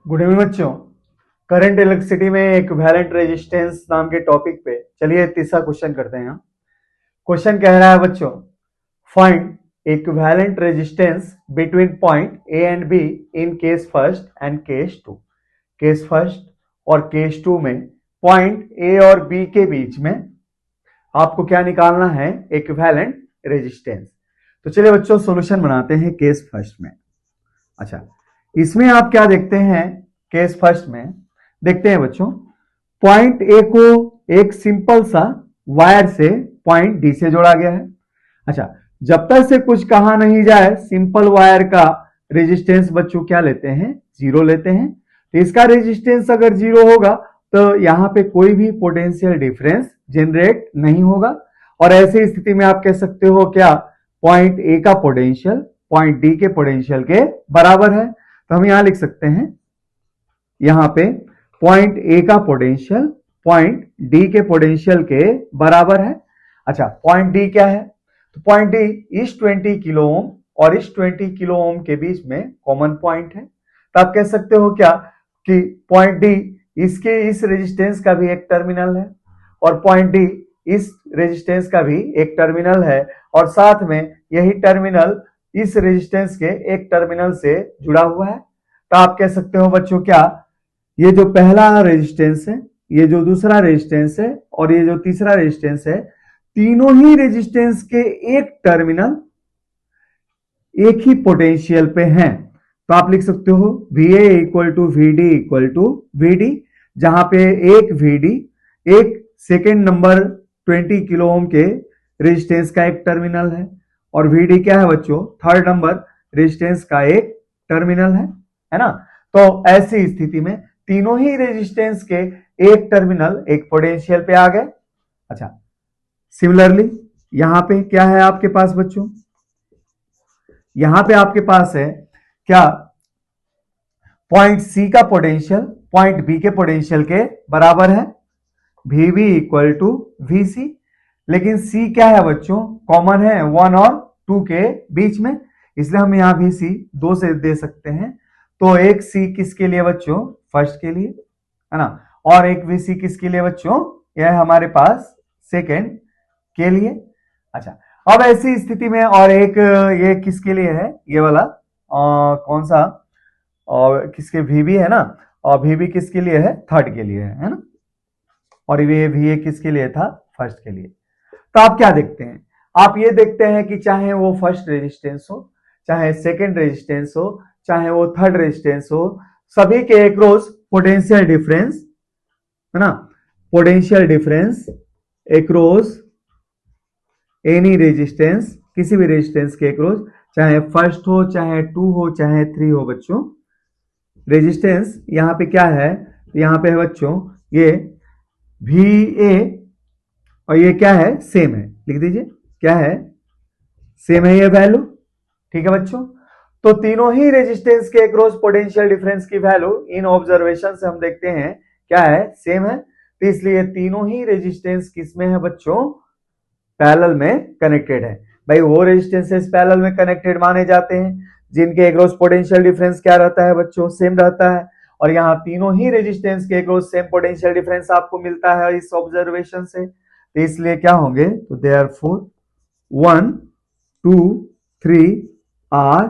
Good evening बच्चों। Current electricity में equivalent resistance नाम के टॉपिक पे चलिए तीसरा क्वेश्चन करते हैं। क्वेश्चन कह रहा है बच्चों, find equivalent resistance between point A and B in case first and case two. Case first और केस टू में पॉइंट ए और बी के बीच में आपको क्या निकालना है? Equivalent resistance. तो चलिए बच्चों सॉल्यूशन बनाते हैं केस फर्स्ट में। अच्छा, इसमें आप क्या देखते हैं? केस फर्स्ट में देखते हैं बच्चों, पॉइंट ए को एक सिंपल सा वायर से पॉइंट डी से जोड़ा गया है। अच्छा, जब तक से कुछ कहा नहीं जाए सिंपल वायर का रेजिस्टेंस बच्चों क्या लेते हैं? जीरो लेते हैं। तो इसका रेजिस्टेंस अगर जीरो होगा तो यहां पे कोई भी पोटेंशियल डिफरेंस जनरेट नहीं होगा। और ऐसी स्थिति में आप कह सकते हो क्या? पॉइंट ए का पोटेंशियल पॉइंट डी के पोटेंशियल के बराबर है। तो हम यहां लिख सकते हैं, यहां पे पॉइंट ए का पोटेंशियल पॉइंट डी के पोटेंशियल के बराबर है। अच्छा, पॉइंट डी क्या है? तो पॉइंट डी इस 20 किलो ओम और इस 20 किलो ओम के बीच में कॉमन पॉइंट है। तो आप कह सकते हो क्या कि पॉइंट डी इसके इस रेजिस्टेंस का भी एक टर्मिनल है और पॉइंट डी इस रेजिस्टेंस का भी एक टर्मिनल है और साथ में यही टर्मिनल इस रेजिस्टेंस के एक टर्मिनल से जुड़ा हुआ है। तो आप कह सकते हो बच्चों क्या, ये जो पहला रेजिस्टेंस है, ये जो दूसरा रेजिस्टेंस है और ये जो तीसरा रेजिस्टेंस है, तीनों ही रेजिस्टेंस के एक टर्मिनल एक ही पोटेंशियल पे हैं। तो आप लिख सकते हो VA equal to VD equal to VD, जहां पे एक VD एक सेकेंड नंबर 20 किलो ओम के रेजिस्टेंस का एक टर्मिनल है और VD क्या है बच्चों? थर्ड नंबर रेजिस्टेंस का एक टर्मिनल है ना। तो ऐसी स्थिति में तीनों ही रेजिस्टेंस के एक टर्मिनल एक पोटेंशियल पे आ गए। अच्छा, सिमिलरली यहां पे क्या है आपके पास बच्चों? यहां पे आपके पास है क्या? पॉइंट सी का पोटेंशियल पॉइंट बी के पोटेंशियल के बराबर है, VB इक्वल टू VC। लेकिन C क्या है बच्चों? कॉमन है 1 और 2 के बीच में, इसलिए हम यहां VC 2 से दे सकते हैं। तो एक C किसके लिए बच्चों? फर्स्ट के लिए, है ना। और एक VC किसके लिए बच्चों? यह हमारे पास सेकेंड के लिए। अच्छा, अब ऐसी स्थिति में और एक ये किसके लिए है? ये वाला कौन सा? और किसके? VB है ना। और VB किसके लिए है? थर्ड के लिए है ना। और ये VA किसके लिए था? फर्स्ट के लिए। तो आप क्या देखते हैं? आप ये देखते हैं कि चाहे वो फर्स्ट रेजिस्टेंस हो, चाहे सेकेंड रेजिस्टेंस हो, चाहे वो थर्ड रेजिस्टेंस हो, सभी के एक्रॉस पोटेंशियल डिफरेंस, है ना, potential difference across any resistance, किसी भी रेजिस्टेंस के एक्रॉस, चाहे फर्स्ट हो, चाहे टू हो, चाहे थ्री हो बच्चों, रेजिस्टेंस यहां पे क्या है? यहां पे है बच्चों ये VA और ये क्या है? सेम है। लिख दीजिए क्या है? सेम है ये वैल्यू। ठीक है बच्चों। तो तीनों ही रेजिस्टेंस के अक्रॉस पोटेंशियल डिफरेंस की वैल्यू इन ऑब्जर्वेशन से हम देखते हैं क्या है? सेम है। तो इसलिए तीनों ही रेजिस्टेंस किसमें है बच्चों? पैरेलल में कनेक्टेड है। भाई वो रेजिस्टेंसेस पैरेलल में कनेक्टेड माने जाते हैं जिनके अक्रॉस पोटेंशियल डिफरेंस क्या रहता है बच्चों? सेम रहता है। और यहाँ तीनों ही रेजिस्टेंस के अक्रॉस सेम पोटेंशियल डिफरेंस आपको मिलता है इस ऑब्जर्वेशन से। तो इसलिए क्या होंगे? तो देयरफॉर 1 2 3 आर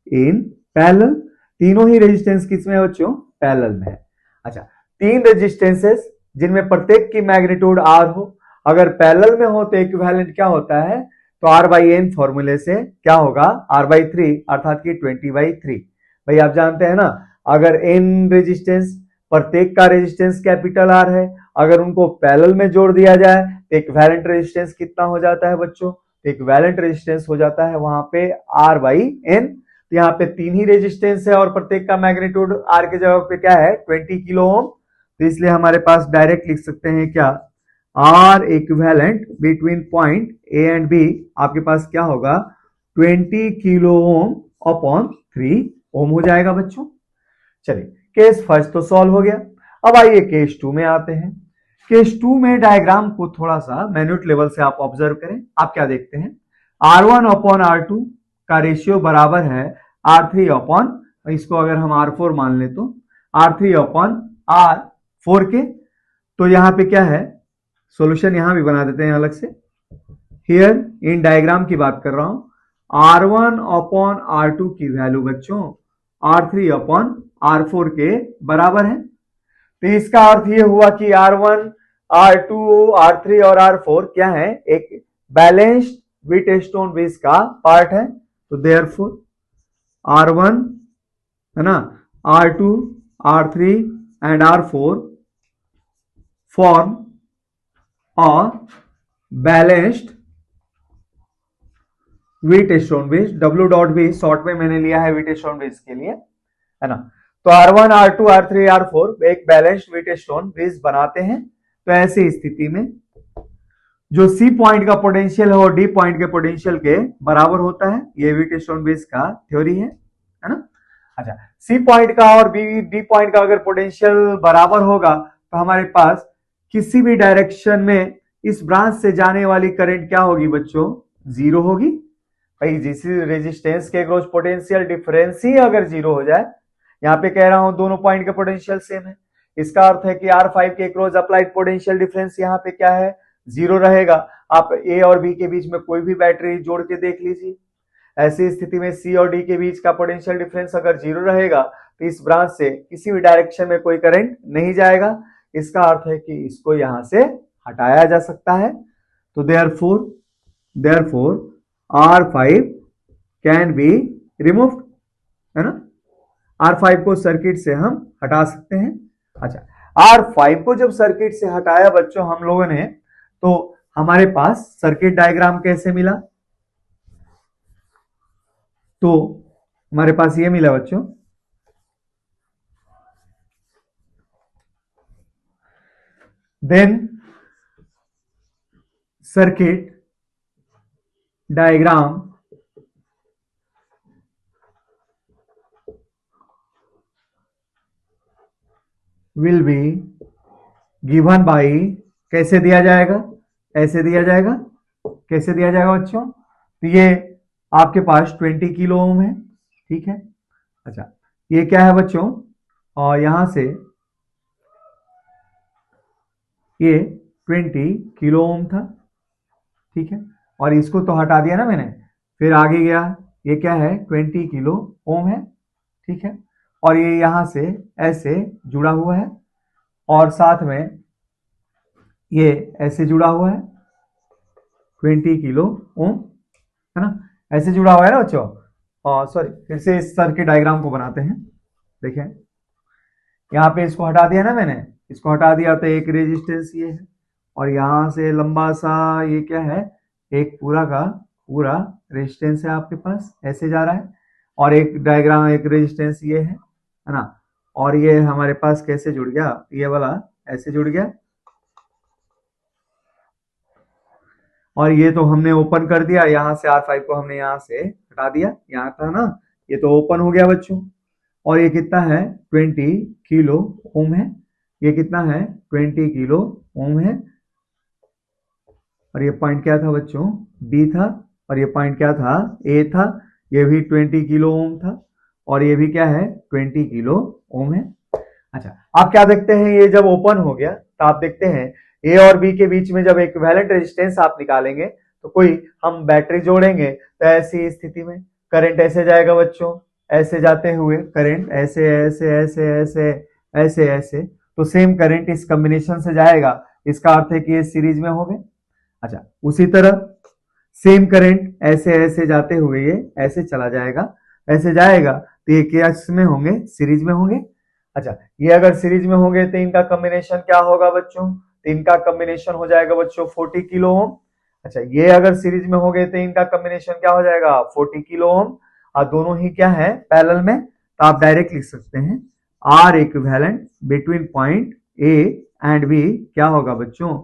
इन पैरेलल। तीनों ही रेजिस्टेंस किसमें है बच्चों? पैरेलल में है। अच्छा, तीन रेजिस्टेंसेस जिनमें प्रत्येक की मैग्नीट्यूड R हो, अगर पैरेलल में हो तो इक्विवेलेंट क्या होता है? तो R/N फॉर्मूले से क्या होगा? R/3 अर्थात कि 20/3। भाई आप जानते हैं ना, अगर N रेजिस्टेंस, प्रत्येक का रेजिस्टेंस कैपिटल R है, अगर उनको पैरेलल में जोड़ दिया जाए तो इक्विवेलेंट रेजिस्टेंस कितना हो जाता है बच्चों? तो इक्विवेलेंट रेजिस्टेंस हो जाता है वहां पे R/N। तो यहाँ पे तीन ही रेजिस्टेंस है और प्रत्येक का मैग्नीट्यूड R के जगह पे क्या है? 20 किलो ओम। तो इसलिए हमारे पास डायरेक्ट लिख सकते हैं क्या? R equivalent between point A and B आपके पास क्या होगा? 20 किलो ओम अपॉन 3 ओम हो जाएगा बच्चों। चलिए, केस फर्स्ट तो सॉल्व हो गया। अब आइए केस टू में आते हैं। केस टू में डायग्राम को थोड़ा सा मैन्युट लेवल से आप ऑब्जर्व करें। आप क्या देखते हैं? R1 अपॉन R2 का रेशियो बराबर है R3 अपॉन, इसको अगर हम R4 मान ले तो R3/R4 के। तो यहां पे क्या है, सॉल्यूशन यहां भी बना देते हैं अलग से। हियर इन डायग्राम की बात कर रहा हूं, R1/R2 की वैल्यू बच्चों R3/R4 के बराबर है। तो इसका अर्थ ये हुआ कि R1, R2, R3 और R4 क्या है, एक बैलेंस्ड व्हीटस्टोन बेस का पार्ट है। तो देयरफॉर R1 है ना, R2, R3 and R4 form a balanced Wheatstone base. W dot भी शॉर्ट में मैंने लिया है व्हीटस्टोन बेस के लिए, है ना। तो R1, R2, R3, R4 एक बैलेंस्ड व्हीटस्टोन बेस बनाते हैं। तो ऐसी स्थिति में जो C पॉइंट का पोटेंशियल है वो D पॉइंट के पोटेंशियल के बराबर होता है। ये व्हीटस्टोन बेस का थ्योरी है ना। अच्छा, C पॉइंट का और D पॉइंट का अगर पोटेंशियल बराबर होगा तो हमारे पास किसी भी डायरेक्शन में इस ब्रांच से जाने वाली करंट क्या होगी बच्चों, जीरो होगी। भाई जिस रेजिस्टेंस के अक्रॉस पोटेंशियल डिफरेंस ही अगर जीरो हो जाए, यहाँ पे कह रहा हूं दोनों पॉइंट का पोटेंशियल सेम है, इसका अर्थ है कि R5 के अक्रॉस अप्लाइड पोटेंशियल डिफरेंस यहाँ पे क्या है, जीरो रहेगा। आप A और B के बीच में कोई भी बैटरी जोड़ के देख लीजिए, ऐसी स्थिति में C और D के बीच का पोटेंशियल डिफरेंस अगर जीरो रहेगा तो इस ब्रांच से किसी भी डायरेक्शन में कोई करंट नहीं जाएगा। इसका अर्थ है कि इसको यहां से हटाया जा सकता है। तो therefore R5 can be removed, है ना। R5 को सर्किट से हम हटा सकते हैं। अच्छा, R5 को जब सर्किट से हटाया बच्चों हम लोगों ने, तो हमारे पास सर्किट डायग्राम कैसे मिला, तो हमारे पास ये मिला बच्चों। Then circuit diagram will be given by, कैसे दिया जाएगा, ऐसे दिया जाएगा। कैसे दिया जाएगा बच्चों, तो ये आपके पास 20 किलो ओम है, ठीक है। अच्छा, ये क्या है बच्चों, और यहां से ये 20 किलो ओम था, ठीक है। और इसको तो हटा दिया ना मैंने, फिर आगे गया, ये क्या है 20 किलो ओम है, ठीक है। और ये यहां से ऐसे जुड़ा हुआ है और साथ में ये ऐसे जुड़ा हुआ है 20 किलो ओम, है ना, ऐसे जुड़ा हुआ है ना बच्चों। और सॉरी, फिर से इस सर्किट डायग्राम को बनाते हैं। देखें, यहाँ पे इसको हटा दिया ना मैंने, इसको हटा दिया तो एक रेजिस्टेंस ये है, और यहां से लंबा सा ये क्या है, एक पूरा का पूरा रेजिस्टेंस है आपके पास, ऐसे जा रहा है। और एक डायग्राम, एक रेजिस्टेंस ये है ना। और ये हमारे पास कैसे जुड़ गया, ये वाला ऐसे जुड़ गया, और ये तो हमने ओपन कर दिया, यहां से R5 को हमने यहां से हटा दिया, यहां था ना, ये तो ओपन हो गया बच्चों। और ये कितना है 20 किलो ओम है, ये कितना है 20 किलो ओम है। और ये पॉइंट क्या था बच्चों, B था, और ये पॉइंट क्या था, A था। ये भी 20 किलो ओम था, और ये भी क्या है 20 किलो ओम है। अच्छा, आप क्या देखते हैं, ये जब ओपन हो गया तो आप देखते हैं A और B के बीच में जब इक्विवेलेंट रेजिस्टेंस आप निकालेंगे तो कोई हम बैटरी जोड़ेंगे, तो ऐसी स्थिति में करंट ऐसे जाएगा बच्चों, ऐसे जाते हुए करंट ऐसे ऐसे ऐसे ऐसे ऐसे ऐसे, तो सेम करंट इस कॉम्बिनेशन से जाएगा, इसका अर्थ है कि ये सीरीज में हो गए। अच्छा, उसी तरह सेम करंट ऐसे ऐसे जाते हुए ये ऐसे चला जाएगा, ऐसे जाएगा, तो ये केस में होंगे, सीरीज में होंगे। अच्छा, ये अगर सीरीज में होंगे तो इनका कॉम्बिनेशन क्या होगा बच्चों, तो इनका कॉम्बिनेशन हो जाएगा बच्चों 40 किलो ओम। अच्छा, ये अगर सीरीज में हो गए तो इनका कॉम्बिनेशन क्या हो जाएगा 40 किलो ओम, और दोनों ही क्या है पैरेलल में। तो आप डायरेक्ट लिख सकते हैं R equivalent between point A and B क्या होगा बच्चों,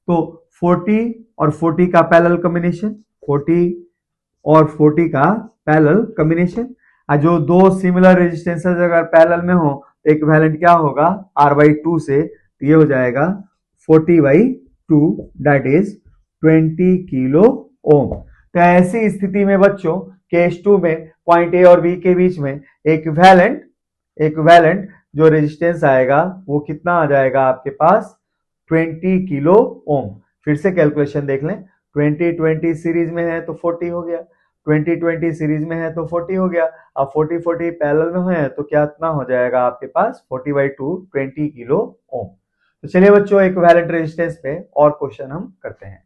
तो 40 और 40 का पैरेलल कॉम्बिनेशन, 40 और 40 का पैरेलल कॉम्बिनेशन। जो दो सिमिलर रेजिस्टेंसेस अगर पैरेलल में हो तो इक्विवेलेंट क्या होगा R/2 से, तो ये हो जाएगा 40/2 दैट इज 20 किलो ओम। तो ऐसी स्थिति में बच्चों केस 2 में पॉइंट ए और बी के बीच में इक्विवेलेंट जो रेजिस्टेंस आएगा वो कितना आ जाएगा आपके पास 20 किलो ओम। फिर से कैलकुलेशन देख लें, 20-20 सीरीज में है तो 40 हो गया, 20-20 सीरीज में है तो 40 हो गया। अब 40-40 पैरेलल में है तो क्या इतना हो जाएगा आपके पास 40/2 20 किलो ओम। तो चलिए बच्चों इक्विवेलेंट रेजिस्टेंस पे और क्वेश्चन हम करते हैं।